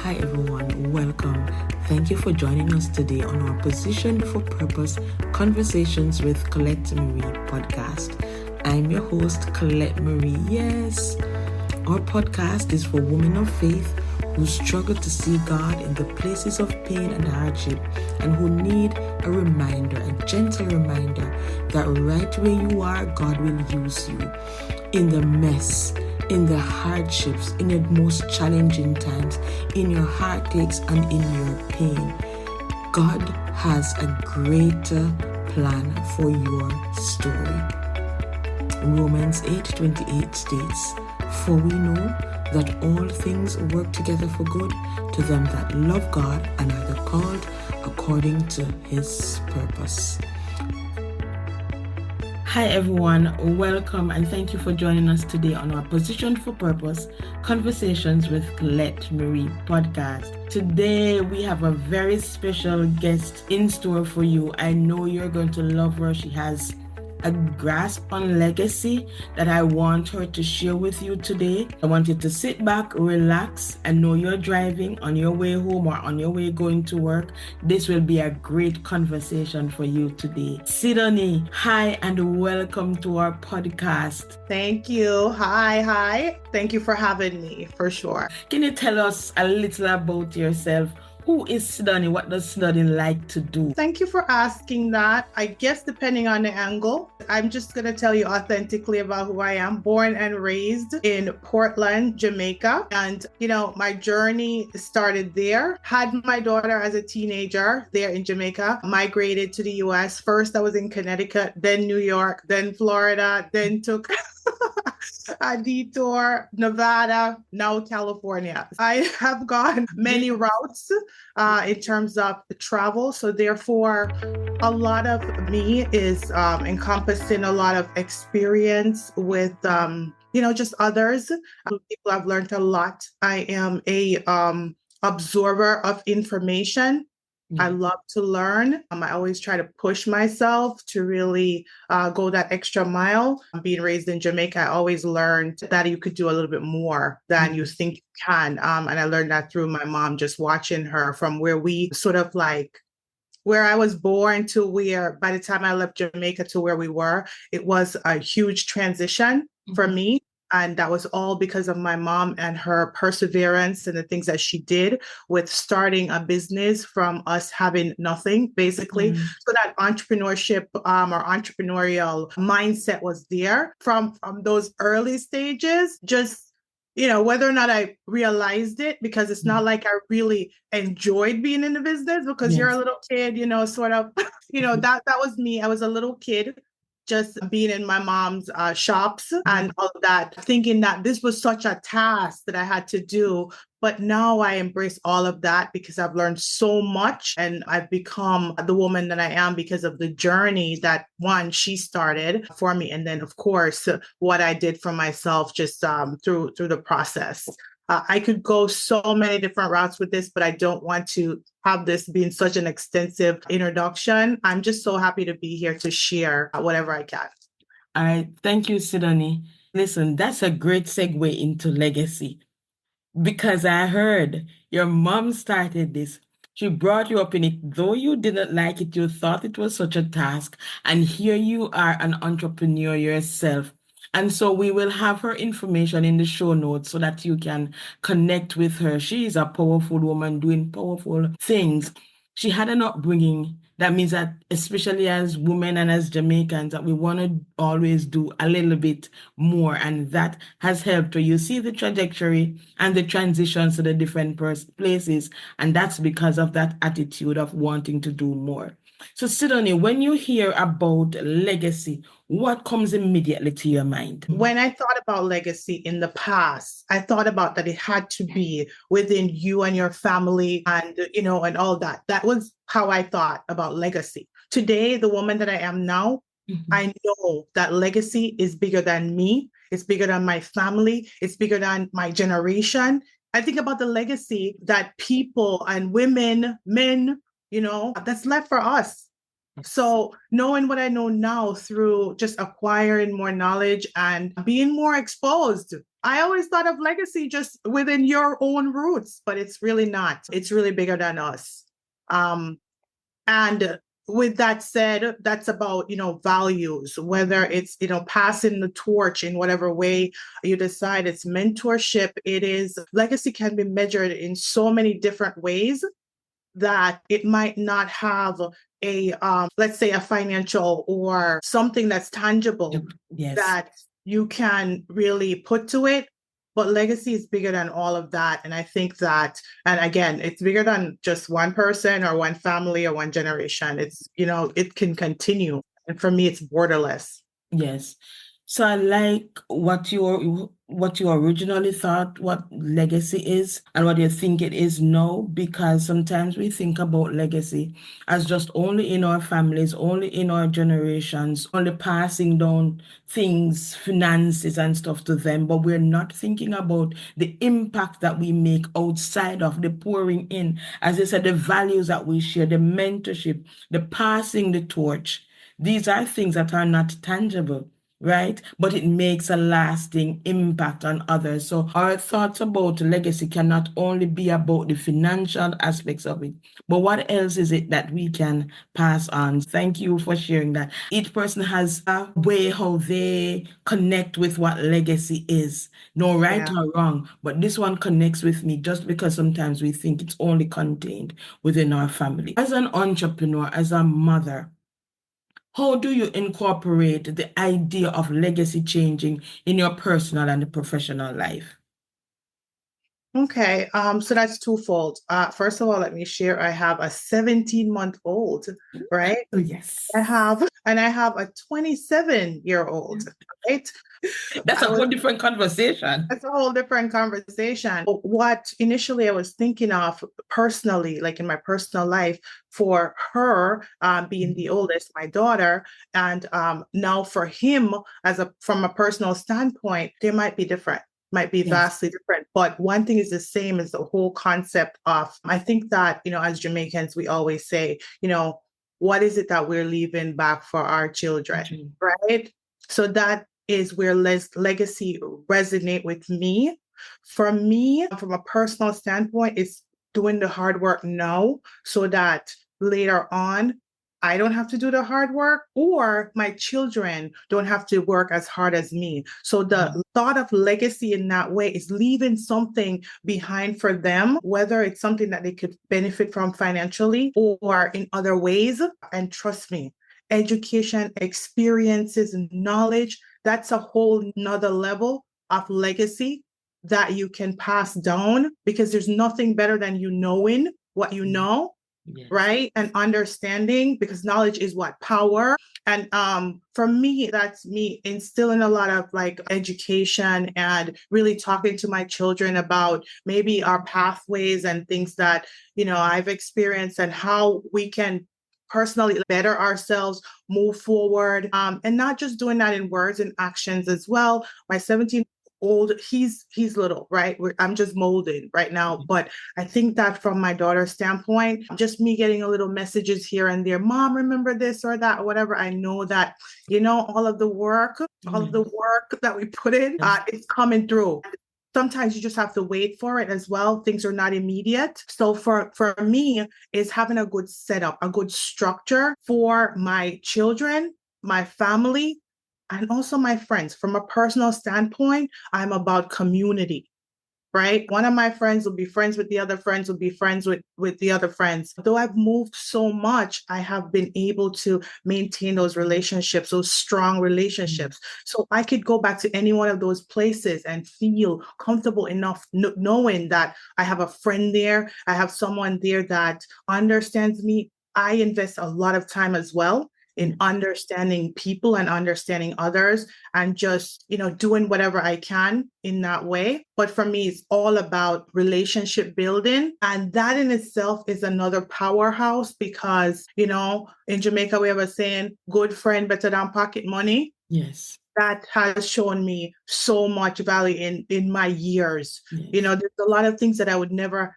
Hi everyone, welcome. Thank you for joining us today on our Position for Purpose Conversations with Colette Marie podcast. I'm your host, Colette Marie. Yes, our podcast is for women of faith who struggle to see God in the places of pain and hardship and who need a reminder, a gentle reminder that right where you are, God will use you in the mess, in the hardships, in the most challenging times, in your heartaches and in your pain. God has a greater plan for your story. Romans 8:28 states, "For we know that all things work together for good to them that love God and are called according to his purpose." Hi everyone, welcome and thank you for joining us today on our Position for Purpose Conversations with Colette Marie podcast. Today we have a very special guest in store for you. I know you're going to love her. She has a grasp on legacy that I want her to share with you today. I want you to sit back, relax, and know you're driving on your way home or on your way going to work. This will be a great conversation for you today. Sydonie, hi and welcome to our podcast. Thank you. Hi. Thank you for having me, for sure. Can you tell us a little about yourself? Who is Sydonie? What does Sydonie like to do? Thank you for asking that. I guess depending on the angle, I'm just going to tell you authentically about who I am. Born and raised in Portland, Jamaica. And, my journey started there. Had my daughter as a teenager there in Jamaica. Migrated to the US. First, I was in Connecticut, then New York, then Florida, then took a detour, Nevada, now California. I have gone many routes in terms of travel. So therefore, a lot of me is encompassing a lot of experience with, just others. People have learned a lot. I am a absorber of information. I love to learn. I always try to push myself to really go that extra mile. Being raised in Jamaica, I always learned that you could do a little bit more than you think you can. And I learned that through my mom, just watching her from where we sort of where I was born to where by the time I left Jamaica to where we were, it was a huge transition for me. And that was all because of my mom and her perseverance and the things that she did with starting a business from us having nothing, basically. So that entrepreneurship or entrepreneurial mindset was there from those early stages. Just, whether or not I realized it, because it's not like I really enjoyed being in the business because you're a little kid, sort of, that was me. I was a little kid. Just being in my mom's shops and all of that, thinking that this was such a task that I had to do. But now I embrace all of that because I've learned so much and I've become the woman that I am because of the journey that she started for me. And then, of course, what I did for myself just through the process. I could go so many different routes with this, but I don't want to have this being such an extensive introduction. I'm just so happy to be here to share whatever I can. All right. Thank you, Sydonie. Listen, that's a great segue into legacy because I heard your mom started this. She brought you up in it. Though you didn't like it, you thought it was such a task. And here you are, an entrepreneur yourself. And so we will have her information in the show notes so that you can connect with her. She is a powerful woman doing powerful things. She had an upbringing. That means that especially as women and as Jamaicans, that we want to always do a little bit more. And that has helped her. You see the trajectory and the transitions to the different places. And that's because of that attitude of wanting to do more. So Sydonie, when you hear about legacy, what comes immediately to your mind? When I thought about legacy in the past, I thought about that it had to be within you and your family and, and all that. That was how I thought about legacy. Today, the woman that I am now, I know that legacy is bigger than me. It's bigger than my family. It's bigger than my generation. I think about the legacy that people and women, men, that's left for us. So knowing what I know now through just acquiring more knowledge and being more exposed I always thought of legacy just within your own roots, but it's really not. It's really bigger than us. And with that said, that's about, values, whether it's, passing the torch in whatever way you decide. It's mentorship. It is legacy can be measured in so many different ways that it might not have a, let's say, a financial or something that's tangible Yes. that you can really put to it. But legacy is bigger than all of that. And I think that, and again, it's bigger than just one person or one family or one generation. It's, it can continue. And for me, it's borderless. Yes. So I like what you originally thought what legacy is and what you think it is now, because sometimes we think about legacy as just only in our families, only in our generations, only passing down things, finances and stuff to them, but we're not thinking about the impact that we make outside of the pouring in, as I said, the values that we share, the mentorship, the passing the torch. These are things that are not tangible, right? But it makes a lasting impact on others. So our thoughts about legacy cannot only be about the financial aspects of it, but what else is it that we can pass on? Thank you for sharing that. Each person has a way how they connect with what legacy is. No right Yeah. or wrong, but this one connects with me just because sometimes we think it's only contained within our family. As an entrepreneur, as a mother, how do you incorporate the idea of legacy changing in your personal and professional life? Okay, so that's twofold. First of all, let me share. I have a 17-month-old, right? Oh, yes. I have a 27-year-old, right? That's I a was whole different conversation. That's a whole different conversation. What initially I was thinking of personally, like in my personal life, for her being the oldest, my daughter, and now for him from a personal standpoint, they might be different, might be Yes. vastly different. But one thing is the same as the whole concept of, I think that, as Jamaicans, we always say, what is it that we're leaving back for our children, right? So that is where legacy resonate with me. For me, from a personal standpoint, it's doing the hard work now so that later on, I don't have to do the hard work or my children don't have to work as hard as me. So the thought of legacy in that way is leaving something behind for them, whether it's something that they could benefit from financially or in other ways. And trust me, education, experiences, and knowledge, that's a whole nother level of legacy that you can pass down, because there's nothing better than knowing what you know. Yes. Right? And understanding, because knowledge is what? Power. And for me, that's me instilling a lot of like education and really talking to my children about maybe our pathways and things that, I've experienced and how we can personally better ourselves, move forward, and not just doing that in words and actions as well. My 17-year-old, he's little, right? I'm just molding right now. But I think that from my daughter's standpoint, just me getting a little messages here and there, Mom, remember this or that, or whatever. I know that, all of the work that we put in, it's coming through. Sometimes you just have to wait for it as well. Things are not immediate. So for me, is having a good setup, a good structure for my children, my family, and also my friends. From a personal standpoint, I'm about community. Right? One of my friends will be friends with the other friends, will be friends with the other friends. Though I've moved so much, I have been able to maintain those relationships, those strong relationships. So I could go back to any one of those places and feel comfortable enough knowing that I have a friend there. I have someone there that understands me. I invest a lot of time as well in understanding people and understanding others and just, doing whatever I can in that way. But for me, it's all about relationship building. And that in itself is another powerhouse because, in Jamaica, we have a saying, good friend better than pocket money. Yes. That has shown me so much value in my years. Yes. There's a lot of things that I would never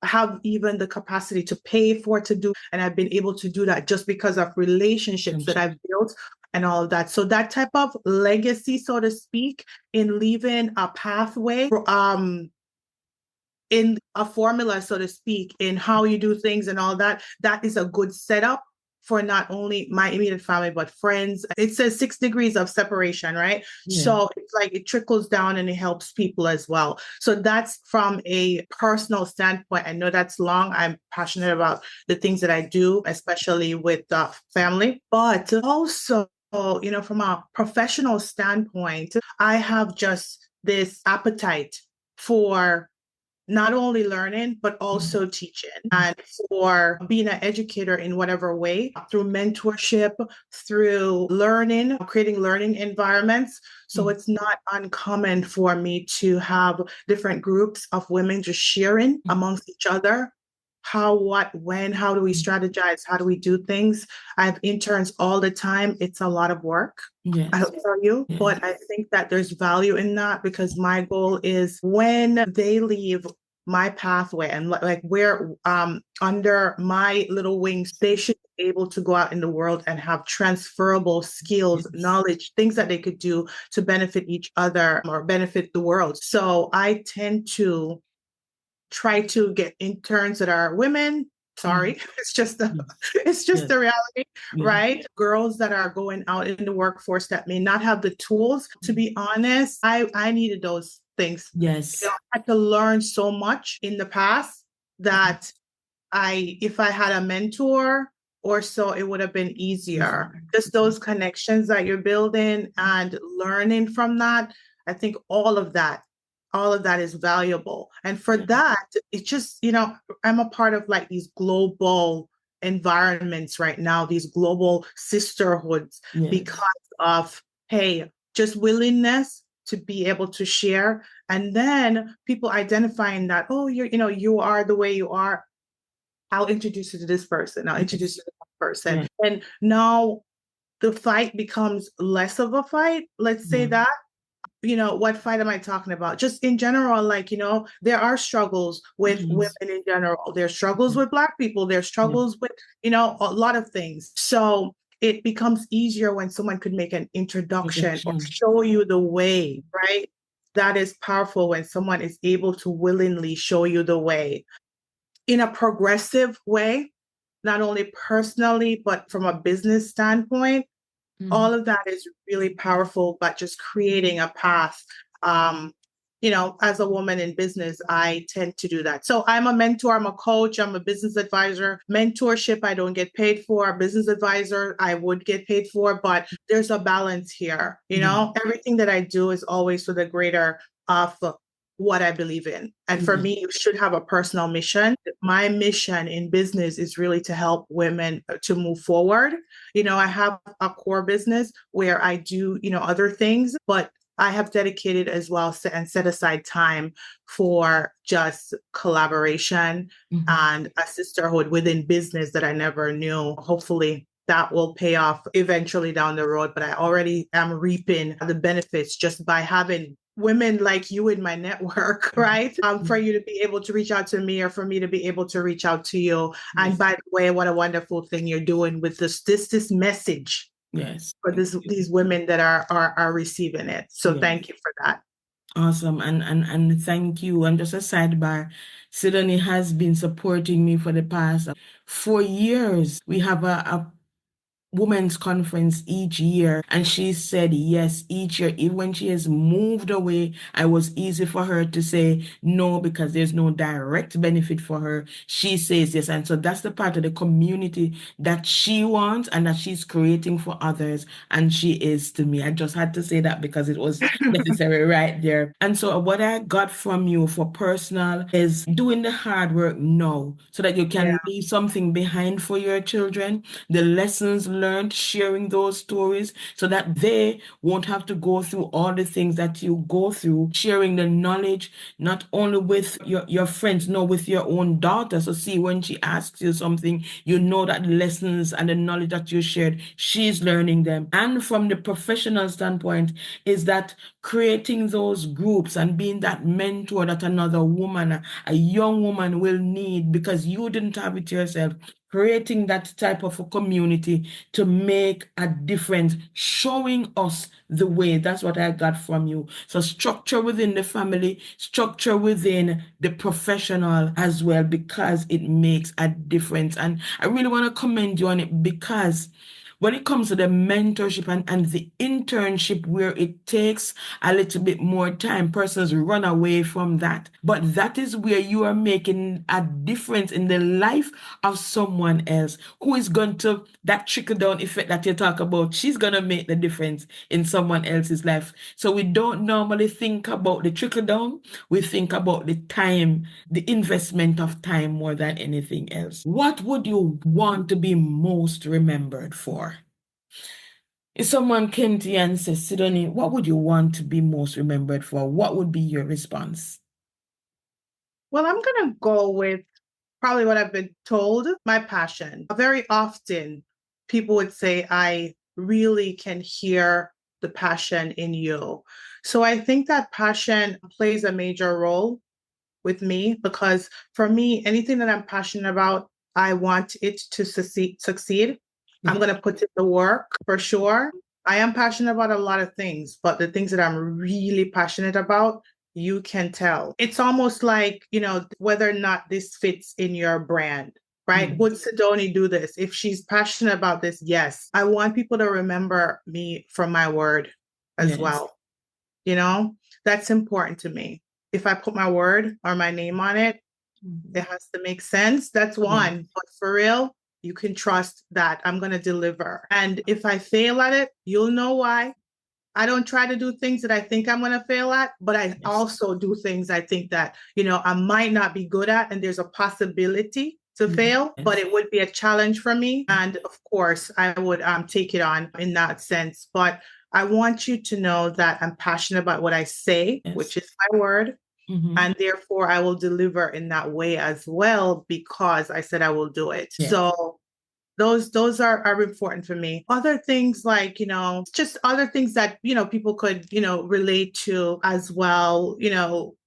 have even the capacity to pay for to do. And I've been able to do that just because of relationships that I've built and all of that. So that type of legacy, so to speak, in leaving a pathway, in a formula, so to speak, in how you do things and all that, that is a good setup for not only my immediate family, but friends. It says 6 degrees of separation, right? Yeah. So it's like it trickles down and it helps people as well. So that's from a personal standpoint. I know that's long. I'm passionate about the things that I do, especially with family, but also, from a professional standpoint, I have just this appetite for not only learning, but also teaching, and for being an educator in whatever way, through mentorship, through learning, creating learning environments. So it's not uncommon for me to have different groups of women just sharing amongst each other. How, what, when, how do we strategize? How do we do things? I have interns all the time. It's a lot of work. Yes. I'll tell you, but I think that there's value in that, because my goal is when they leave my pathway and like where under my little wings, they should be able to go out in the world and have transferable skills, knowledge, things that they could do to benefit each other or benefit the world. So I tend to try to get interns that are women. Sorry, it's just the reality, right? Girls that are going out in the workforce that may not have the tools. To be honest, I needed those things. Yes. I had to learn so much in the past that if I had a mentor or so, it would have been easier. Just those connections that you're building and learning from that. I think all of that is valuable. And for that, it's just, I'm a part of like these global environments right now, these global sisterhoods, because of, hey, just willingness to be able to share. And then people identifying that, oh, you are the way you are. I'll introduce you to this person. I'll introduce you to that person. And now the fight becomes less of a fight. Let's say that. What fight am I talking about? Just in general, like, there are struggles with women in general. There's struggles with Black people. There's struggles with, a lot of things. So it becomes easier when someone could make an introduction or show you the way, right? That is powerful when someone is able to willingly show you the way in a progressive way, not only personally, but from a business standpoint. All of that is really powerful, but just creating a path. As a woman in business, I tend to do that. So I'm a mentor, I'm a coach, I'm a business advisor. Mentorship, I don't get paid for. Business advisor, I would get paid for, but there's a balance here. Everything that I do is always for the greater of what I believe in. And for me, you should have a personal mission. My mission in business is really to help women to move forward. I have a core business where I do, other things, but I have dedicated as well and set aside time for just collaboration and a sisterhood within business that I never knew. Hopefully that will pay off eventually down the road, but I already am reaping the benefits just by having women like you in my network, right? For you to be able to reach out to me, or for me to be able to reach out to you. And by the way, what a wonderful thing you're doing with this message. For these women that are receiving it. So thank you for that. Awesome. And thank you. And just a sidebar, Sydonie has been supporting me for the past 4 years. We have a women's conference each year, and she said yes each year. Even when she has moved away, it was easy for her to say no, because there's no direct benefit for her. She says yes. And so that's the part of the community that she wants and that she's creating for others, and she is to me. I just had to say that because it was necessary right there. And so what I got from you for personal is doing the hard work now so that you can leave something behind for your children, the lessons learned, sharing those stories so that they won't have to go through all the things that you go through, sharing the knowledge, not only with your friends, no, with your own daughter. So see, when she asks you something, you know that the lessons and the knowledge that you shared, she's learning them. And from the professional standpoint, is that creating those groups and being that mentor that another woman, a young woman will need, because you didn't have it yourself. creating that type of a community to make a difference, showing us the way. That's what I got from you. So structure within the family, structure within the professional as well, because it makes a difference. And I really want to commend you on it, because when it comes to the mentorship and the internship, where it takes a little bit more time, persons run away from that. But that is where you are making a difference in the life of someone else who is going to, that trickle down effect that you talk about, she's going to make the difference in someone else's life. So we don't normally think about the trickle down. We think about the time, the investment of time more than anything else. What would you want to be most remembered for? If someone came to you and said, Sydonie, what would you want to be most remembered for? What would be your response? Well, I'm going to go with probably what I've been told, my passion. Very often, people would say, I really can hear the passion in you. So I think that passion plays a major role with me, because for me, anything that I'm passionate about, I want it to succeed. I'm going to put in the work for sure. I am passionate about a lot of things, but the things that I'm really passionate about, you can tell. It's almost like, whether or not this fits in your brand, right? Mm. Would Sydonie do this? If she's passionate about this, yes. I want people to remember me from my word as Yes. well. That's important to me. If I put my word or my name on it, it has to make sense. That's one. But for real, you can trust that I'm going to deliver. And if I fail at it, you'll know why. I don't try to do things that I think I'm going to fail at, but I also do things I think that, I might not be good at, and there's a possibility to fail, but it would be a challenge for me. And of course, I would take it on in that sense. But I want you to know that I'm passionate about what I say, which is my word. And therefore, I will deliver in that way as well, because I said I will do it. So those are important for me. Other things like, just other things that, people could, relate to as well,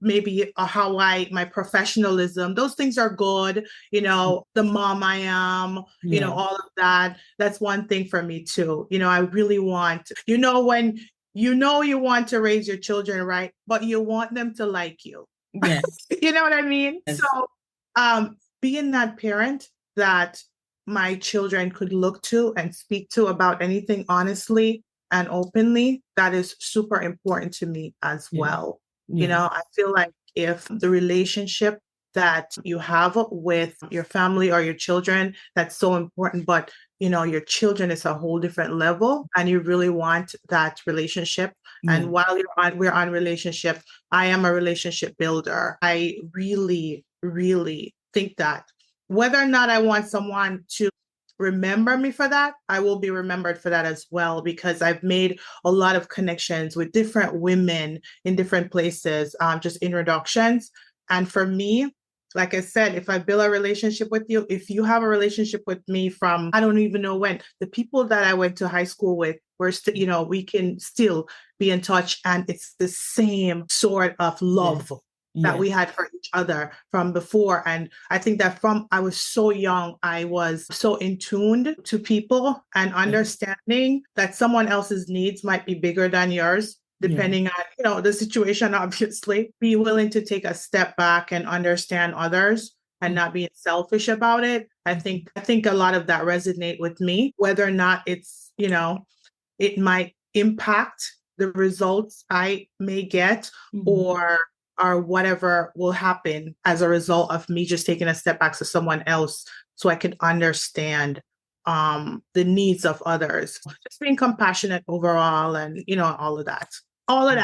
maybe how my professionalism, those things are good, the mom I am, all of that. That's one thing for me too. I really want, when you want to raise your children right, but you want them to like you. Yes. You know what I mean? Yes. So being that parent that my children could look to and speak to about anything honestly and openly, that is super important to me as well. I feel like if the relationship that you have with your family or your children, that's so important, but your children is a whole different level, and you really want that relationship. And while we're on relationship, I am a relationship builder. I really, really think that whether or not I want someone to remember me for that, I will be remembered for that as well, because I've made a lot of connections with different women in different places, just introductions. And for me, like I said, if I build a relationship with you, if you have a relationship with me from, I don't even know when, the people that I went to high school with, we're still, we can still be in touch, and it's the same sort of love that we had for each other from before. And I think that from I was so young, I was so in tuned to people and understanding that someone else's needs might be bigger than yours, depending on, the situation, obviously. Be willing to take a step back and understand others and not being selfish about it. I think a lot of that resonate with me, whether or not it's, it might impact the results I may get, or whatever will happen as a result of me just taking a step back to someone else, so I can understand the needs of others. Just being compassionate overall, and all of that. All of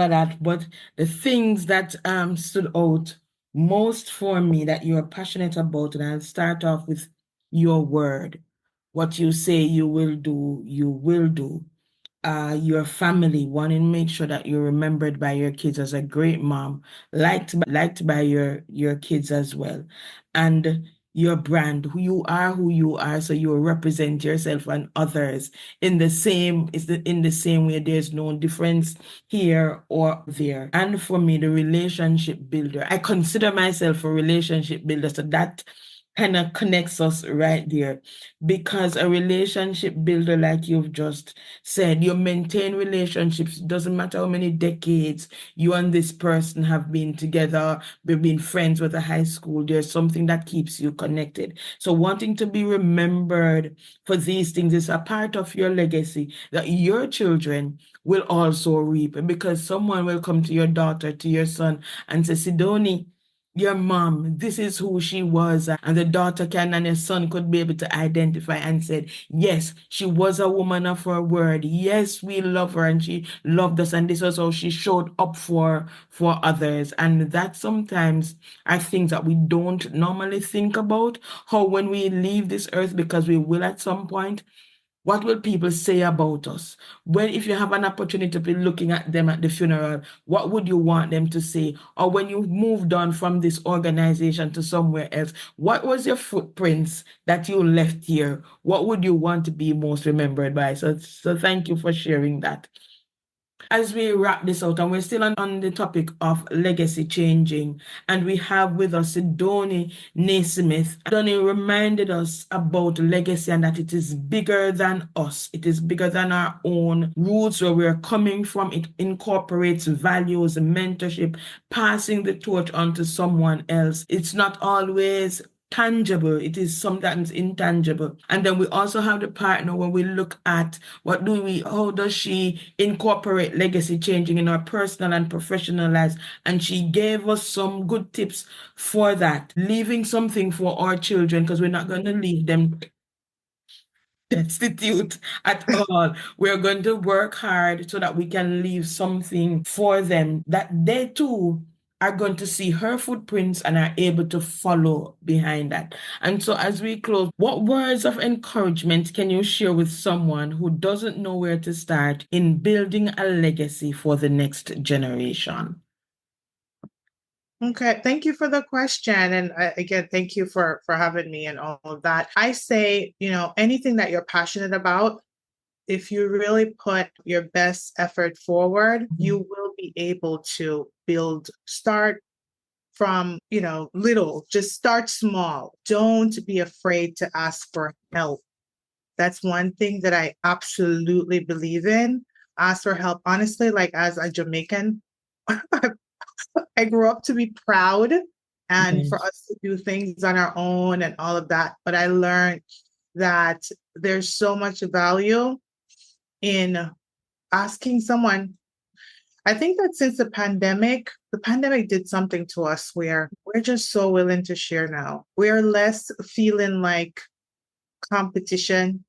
that. But the things that stood out most for me that you're passionate about, and I'll start off with your word. What you say you will do, you will do. Your family, wanting to make sure that you're remembered by your kids as a great mom, liked by your kids as well. And your brand, who you are, so you represent yourself and others in the same way. There's no difference here or there. And for me, the relationship builder, I consider myself a relationship builder. So that kind of connects us right there, because a relationship builder, like you've just said, you maintain relationships. Doesn't matter how many decades you and this person have been together, we've been friends with a high school, there's something that keeps you connected. So wanting to be remembered for these things is a part of your legacy that your children will also reap, because someone will come to your daughter, to your son, and say, Sidonie, your mom, this is who she was. And the daughter can and your son could be able to identify and said, yes, she was a woman of her word. Yes, we love her and she loved us. And this was how she showed up for others. And that sometimes are things that we don't normally think about. How when we leave this earth, because we will at some point, what will people say about us? When, if you have an opportunity to be looking at them at the funeral, what would you want them to say? Or when you moved on from this organization to somewhere else, what was your footprints that you left here? What would you want to be most remembered by? So thank you for sharing that. As we wrap this out, and we're still on the topic of legacy changing, and we have with us Sydonie Neysmith. Sydonie reminded us about legacy and that it is bigger than us. It is bigger than our own roots, where we're coming from. It incorporates values, mentorship, passing the torch on to someone else. It's not always tangible, it is sometimes intangible. And then we also have the partner, when we look at how does she incorporate legacy changing in our personal and professional lives. And she gave us some good tips for that, leaving something for our children, because we're not going to leave them destitute at all. We're going to work hard so that we can leave something for them that they too are going to see her footprints and are able to follow behind that. And so as we close, what words of encouragement can you share with someone who doesn't know where to start in building a legacy for the next generation? Okay, thank you for the question. And again, thank you for having me and all of that. I say, anything that you're passionate about, if you really put your best effort forward, you will be able to start from, little, just start small. Don't be afraid to ask for help. That's one thing that I absolutely believe in. Ask for help. Honestly, like as a Jamaican, I grew up to be proud and for Yes. us to do things on our own and all of that. But I learned that there's so much value in asking someone. I think that since the pandemic did something to us where we're just so willing to share now. We're less feeling like competition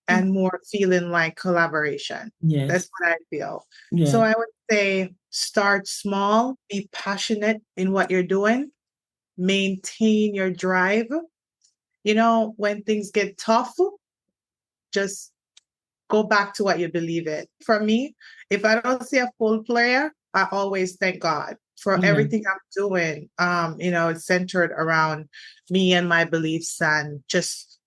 and more feeling like collaboration. That's Yes. what I feel. So Yeah. I would say start small, be passionate in what you're doing, maintain your drive. When things get tough, just go back to what you believe in. For me, if I don't see a full player, I always thank God for Yeah. everything I'm doing. It's centered around me and my beliefs and just,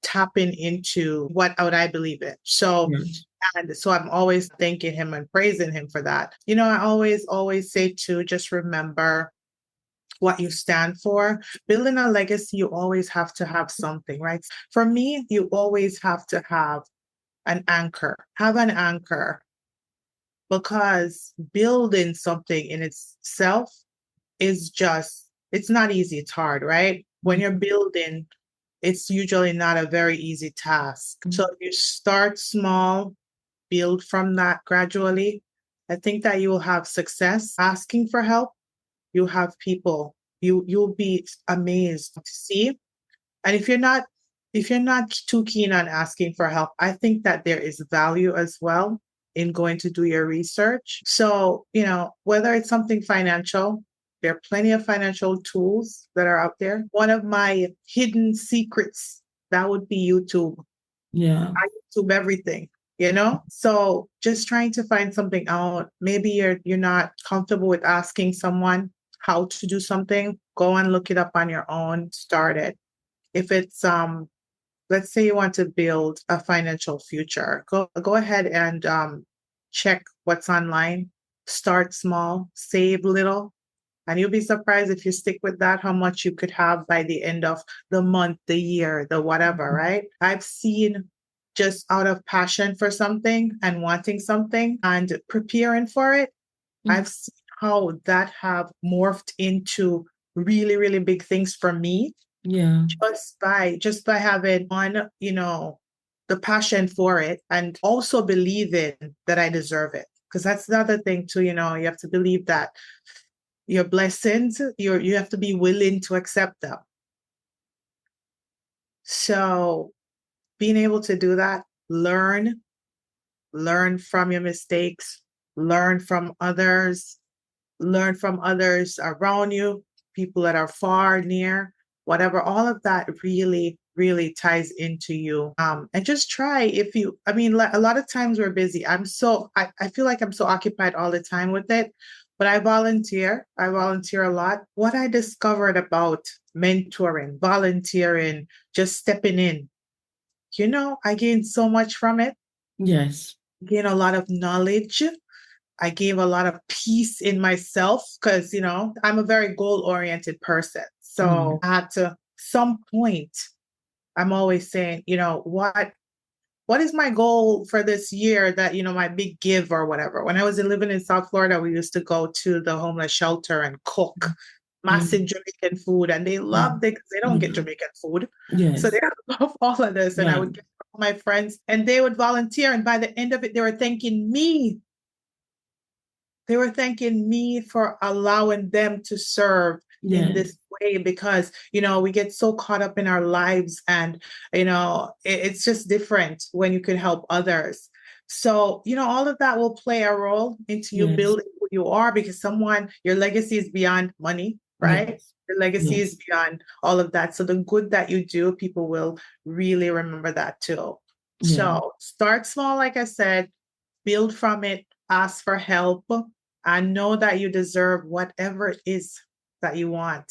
tapping into what I believe in. So, Yes. and so I'm always thanking him and praising him for that. I always say to just remember what you stand for. Building a legacy, you always have to have something, right? For me, you always have to have an anchor. Have an anchor, because building something in itself it's not easy. It's hard, right? When you're building, it's usually not a very easy task. So if you start small, build from that gradually, I think that you will have success. Asking for help, you have people. You'll be amazed to see. And if you're not too keen on asking for help, I think that there is value as well in going to do your research. So, whether it's something financial, there are plenty of financial tools that are out there. One of my hidden secrets, that would be YouTube. Yeah. I YouTube everything. So just trying to find something out. Maybe you're not comfortable with asking someone how to do something. Go and look it up on your own. Start it. If it's let's say you want to build a financial future, go ahead and check what's online. Start small, save little, And you'll be surprised if you stick with that, how much you could have by the end of the month, the year, the whatever, right? I've seen just out of passion for something and wanting something and preparing for it, I've seen how that have morphed into really, really big things for me. Yeah. Just by having one, the passion for it and also believing that I deserve it. Because that's the other thing too, you have to believe that your blessings, you have to be willing to accept them. So being able to do that, learn from your mistakes, learn from others, around you, people that are far, near, whatever, all of that really, really ties into you. And just try a lot of times we're busy. I feel like I'm so occupied all the time with it, but I volunteer a lot. What I discovered about mentoring, volunteering, just stepping in, I gained so much from it. Yes. Gain a lot of knowledge. I gave a lot of peace in myself because, I'm a very goal-oriented person. So at some point, I'm always saying, what is my goal for this year that, my big give or whatever. When I was living in South Florida, we used to go to the homeless shelter and cook massive Jamaican food, and they loved it because they don't get Jamaican food. Yes. So they love all of this. And I would get all my friends and they would volunteer. And by the end of it, they were thanking me. They were thanking me for allowing them to serve in this way because, we get so caught up in our lives and, it's just different when you can help others. So, all of that will play a role into you building who you are because your legacy is beyond money, right? Yes. Your legacy is beyond all of that. So the good that you do, people will really remember that too. Yeah. So start small, like I said, build from it, ask for help, and know that you deserve whatever it is that you want.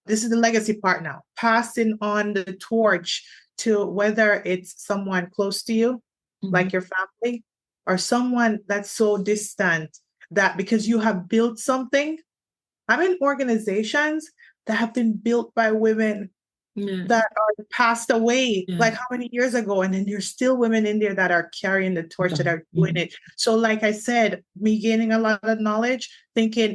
This is the legacy part now, passing on the torch to whether it's someone close to you, like your family, or someone that's so distant that because you have built something. I'm in organizations that have been built by women that are passed away, like how many years ago? And then there's still women in there that are carrying the torch, that are doing it. So like I said, me gaining a lot of knowledge,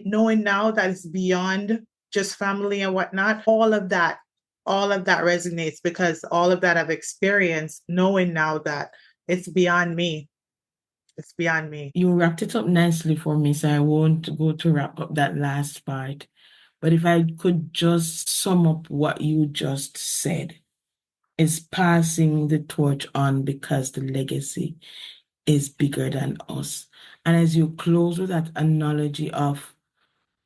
knowing now that it's beyond just family and whatnot, all of that resonates because all of that I've experienced, knowing now that it's beyond me. It's beyond me. You wrapped it up nicely for me, so I won't go to wrap up that last part. But if I could just sum up what you just said, is passing the torch on because the legacy is bigger than us. And as you close with that analogy of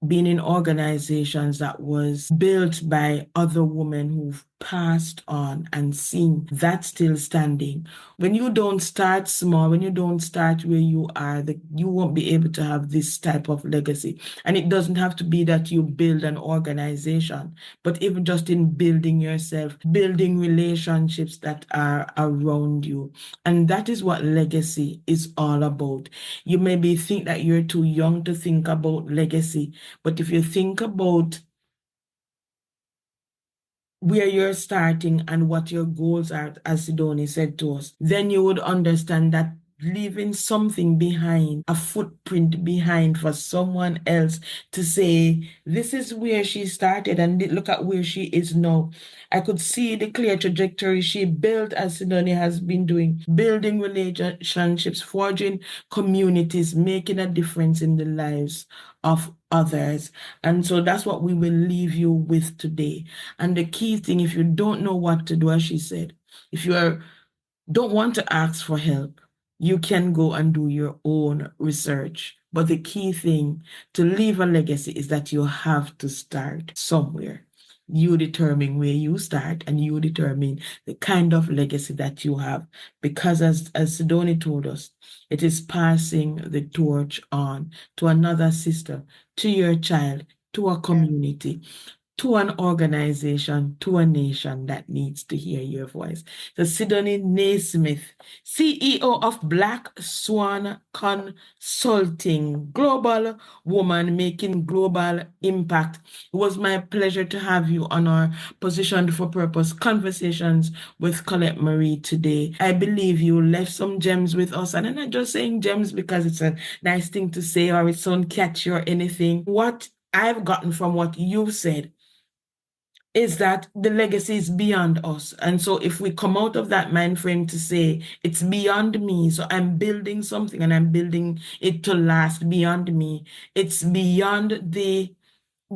being in organizations that was built by other women who've passed on and seen that still standing. When you don't start small, when you don't start where you are, you won't be able to have this type of legacy. And it doesn't have to be that you build an organization, but even just in building yourself, building relationships that are around you. And that is what legacy is all about. You maybe think that you're too young to think about legacy, but if you think about where you're starting and what your goals are, as Sydonie said to us, then you would understand that leaving something behind, a footprint behind for someone else to say, this is where she started and look at where she is now. I could see the clear trajectory she built, as Sydonie has been doing, building relationships, forging communities, making a difference in the lives of others. And so that's what we will leave you with today. And the key thing, if you don't know what to do, as she said, if you don't want to ask for help, you can go and do your own research. But the key thing to leave a legacy is that you have to start somewhere. You determine where you start and you determine the kind of legacy that you have. Because as Sydonie told us, it is passing the torch on to another sister, to your child, to a community. to an organization, to a nation that needs to hear your voice. The Sydonie Neysmith, CEO of Black Swan Consulting, global woman making global impact. It was my pleasure to have you on our Positioned for Purpose conversations with Colette Marie today. I believe you left some gems with us, and I'm not just saying gems because it's a nice thing to say or it sounds catchy or anything. What I've gotten from what you've said is that the legacy is beyond us. And so if we come out of that mind frame to say it's beyond me, so I'm building something and I'm building it to last beyond me, it's beyond the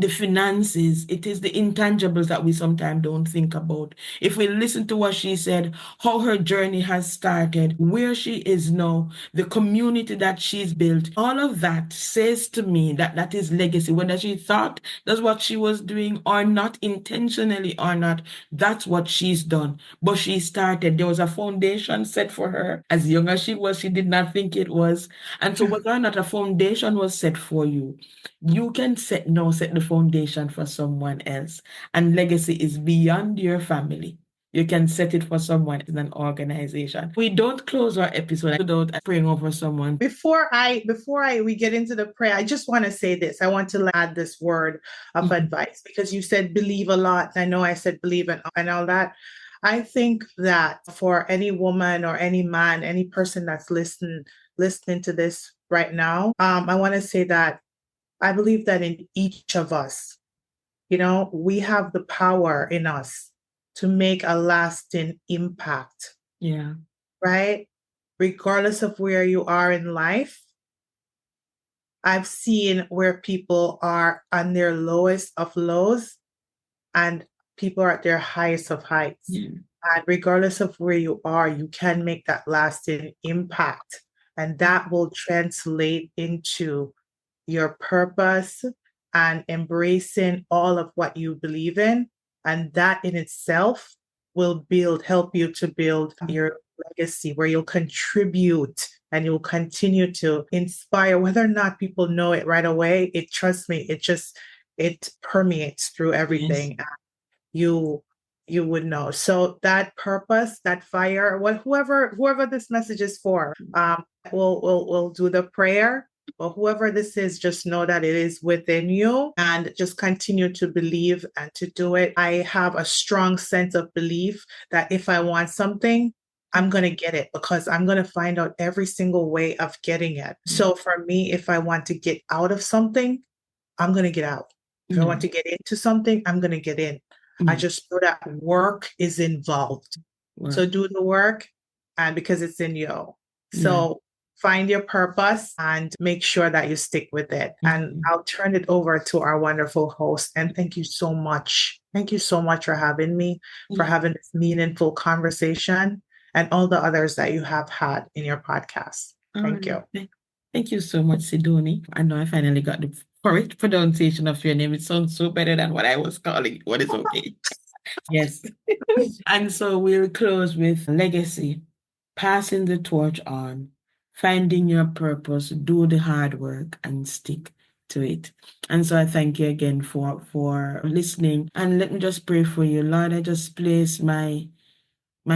finances, it is the intangibles that we sometimes don't think about. If we listen to what she said, how her journey has started, where she is now, the community that she's built, all of that says to me that that is legacy. Whether she thought that's what she was doing or not, intentionally or not, that's what she's done. But she started. There was a foundation set for her. As young as she was, she did not think it was. And so whether or not a foundation was set for you, you can set the foundation for someone else. And legacy is beyond your family. You can set it for someone in an organization. We don't close our episode without praying over someone. Before we get into the prayer, I just want to say this. I want to add this word of advice, because you said believe a lot. I know I said believe and all that. I think that for any woman or any man, any person that's listening to this right now, I want to say that I believe that in each of us, we have the power in us to make a lasting impact. Yeah. Right? Regardless of where you are in life, I've seen where people are on their lowest of lows and people are at their highest of heights. Yeah. And regardless of where you are, you can make that lasting impact. And that will translate into your purpose and embracing all of what you believe in. And that in itself will help you to build your legacy, where you'll contribute and you'll continue to inspire. Whether or not people know it right away, trust me, it permeates through everything. Yes. You would know. So that purpose, that fire, whoever this message is for, we'll do the prayer. But whoever this is, just know that it is within you and just continue to believe and to do it. I have a strong sense of belief that if I want something, I'm going to get it, because I'm going to find out every single way of getting it. So for me, if I want to get out of something, I'm going to get out. If I want to get into something, I'm going to get in. I just know that work is involved. So do the work, and because it's in you. So find your purpose and make sure that you stick with it. And I'll turn it over to our wonderful host. And thank you so much. Thank you so much for having me, for having this meaningful conversation, and all the others that you have had in your podcast. Thank you. Thank you so much, Sydonie. I know I finally got the correct pronunciation of your name. It sounds so better than what I was calling it. What is okay? Yes. And so we'll close with legacy, passing the torch on, finding your purpose, do the hard work, and stick to it. And so I thank you again for listening. And let me just pray for you. Lord, I just place my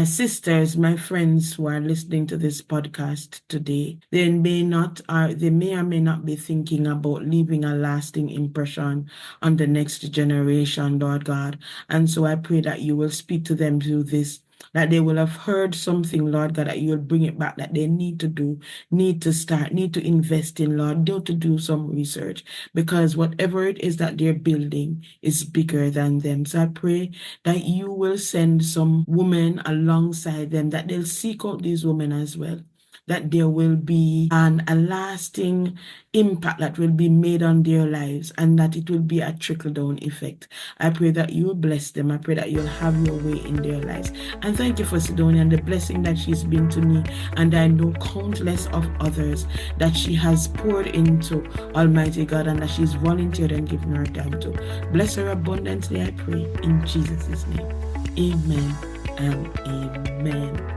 sisters, my friends who are listening to this podcast today. They may or may not be thinking about leaving a lasting impression on the next generation, Lord God. And so I pray that you will speak to them through this, that they will have heard something, Lord God, that you will bring it back, that they need to do, need to start, need to invest in, Lord, to do some research, because whatever it is that they're building is bigger than them. So I pray that you will send some women alongside them, that they'll seek out these women as well, that there will be a lasting impact that will be made on their lives, and that it will be a trickle-down effect. I pray that you will bless them. I pray that you'll have your way in their lives. And thank you for Sydonie and the blessing that she's been to me, and I know countless of others that she has poured into, Almighty God, and that she's volunteered and given her time to. Bless her abundantly, I pray, in Jesus' name. Amen and amen.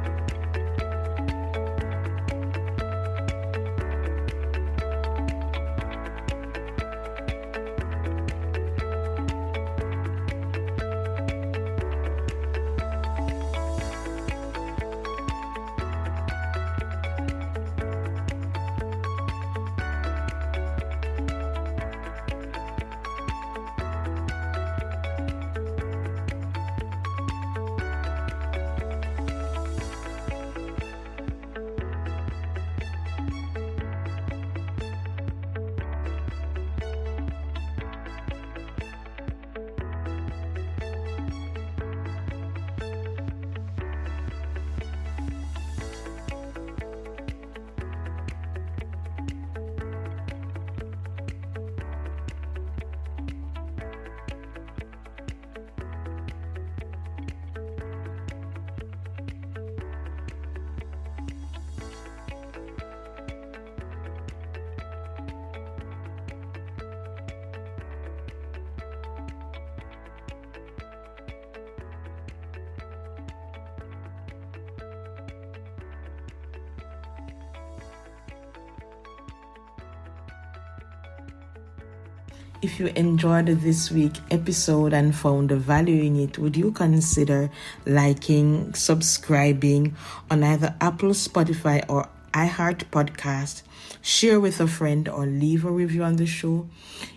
If you enjoyed this week's episode and found value in it, would you consider liking, subscribing on either Apple, Spotify, or iHeart Podcast? Share with a friend or leave a review on the show.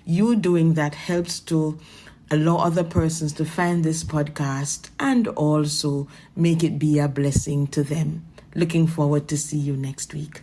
You doing that helps to allow other persons to find this podcast and also make it be a blessing to them. Looking forward to see you next week.